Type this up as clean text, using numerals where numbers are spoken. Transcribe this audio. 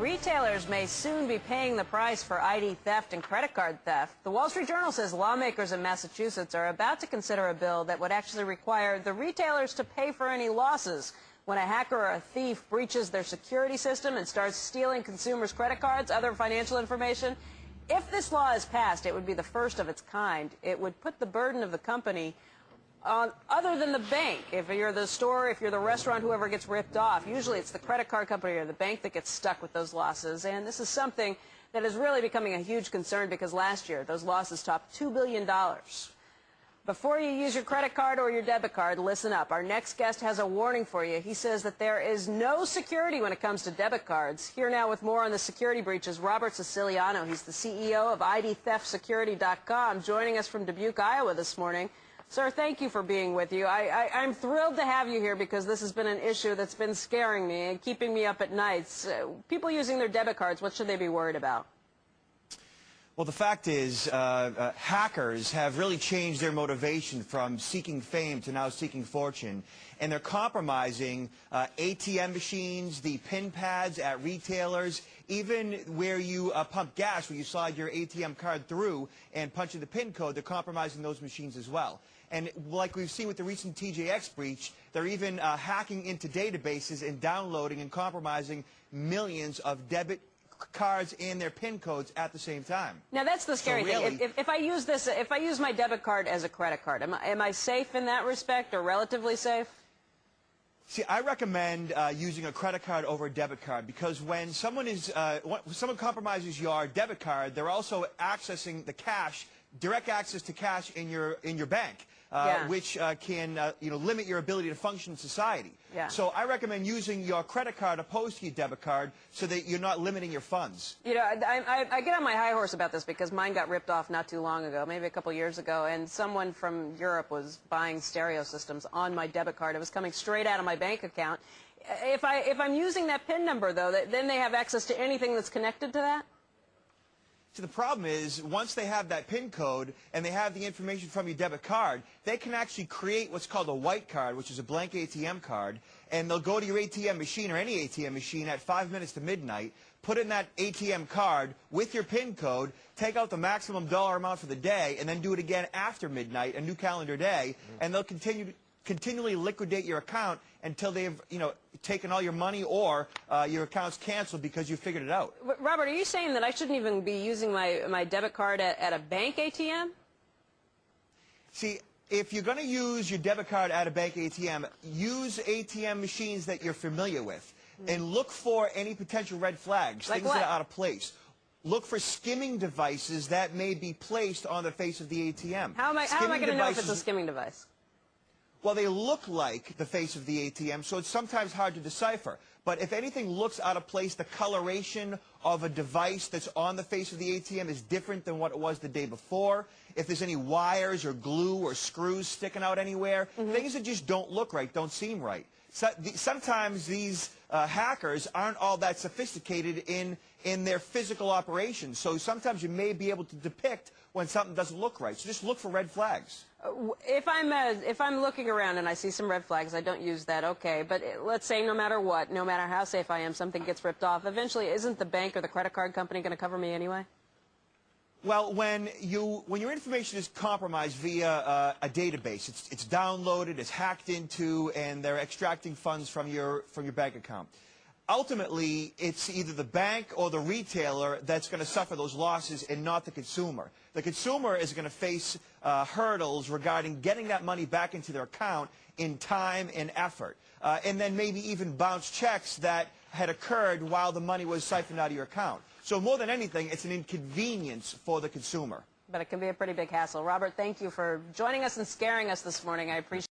Retailers may soon be paying the price for ID theft and credit card theft. The Wall Street Journal says lawmakers in Massachusetts are about to consider a bill that would actually require the retailers to pay for any losses when a hacker or a thief breaches their security system and starts stealing consumers' credit cards, other financial information. If this law is passed, it would be the first of its kind. It would put the burden of the company on other than the bank. If you're the store, if you're the restaurant, whoever gets ripped off, usually it's the credit card company or the bank that gets stuck with those losses. And this is something that is really becoming a huge concern because last year those losses topped $2 billion. Before you use your credit card or your debit card, listen up. Our next guest has a warning for you. He says that there is no security when it comes to debit cards. Here now with more on the security breaches, Robert Siciliano. He's the CEO of IDTheftSecurity.com, joining us from Dubuque, Iowa this morning. Sir, thank you for being with you. I'm thrilled to have you here because this has been an issue that's been scaring me and keeping me up at nights. People using their debit cards, what should they be worried about? Well, the fact is, hackers have really changed their motivation from seeking fame to now seeking fortune. And they're compromising ATM machines, the PIN pads at retailers, even where you pump gas, where you slide your ATM card through and punch in the PIN code, they're compromising those machines as well. And like we've seen with the recent TJX breach, they're even hacking into databases and downloading and compromising millions of debit cards and their PIN codes at the same time. Now that's the scary really, thing. If I use my debit card as a credit card, am I safe in that respect, or relatively safe? See, I recommend using a credit card over a debit card because when someone compromises your debit card, they're also accessing the cash, direct access to cash in your bank. Which can limit your ability to function in society. Yeah. So I recommend using your credit card opposed to your debit card so that you're not limiting your funds. You know, I get on my high horse about this because mine got ripped off not too long ago, maybe a couple years ago, and someone from Europe was buying stereo systems on my debit card. It was coming straight out of my bank account. If I'm using that PIN number, though, then they have access to anything that's connected to that? So the problem is, once they have that PIN code and they have the information from your debit card, they can actually create what's called a white card, which is a blank ATM card, and they'll go to your ATM machine or any ATM machine at 5 minutes to midnight, put in that ATM card with your PIN code, take out the maximum dollar amount for the day, and then do it again after midnight, a new calendar day, and they'll continually liquidate your account until they've, taken all your money or your account's canceled because you figured it out. Robert, are you saying that I shouldn't even be using my debit card at a bank ATM? See, if you're going to use your debit card at a bank ATM, use ATM machines that you're familiar with and look for any potential red flags, like things what? that are out of place. Look for skimming devices that may be placed on the face of the ATM. How am I going to know if it's a skimming device? Well, they look like the face of the ATM, so it's sometimes hard to decipher. But if anything looks out of place, the coloration of a device that's on the face of the ATM is different than what it was the day before. If there's any wires or glue or screws sticking out anywhere, things that just don't look right, don't seem right. So, sometimes these hackers aren't all that sophisticated in their physical operations. So sometimes you may be able to depict when something doesn't look right. So just look for red flags. If I'm looking around and I see some red flags, I don't use that, okay. But let's say no matter what, no matter how safe I am, something gets ripped off. Eventually, isn't the bank or the credit card company going to cover me anyway? Well, when your information is compromised via a database, it's downloaded, it's hacked into, and they're extracting funds from your bank account. Ultimately, it's either the bank or the retailer that's going to suffer those losses and not the consumer. The consumer is going to face hurdles regarding getting that money back into their account in time and effort, and then maybe even bounce checks that had occurred while the money was siphoned out of your account. So more than anything, it's an inconvenience for the consumer. But it can be a pretty big hassle. Robert, thank you for joining us and scaring us this morning. I appreciate it.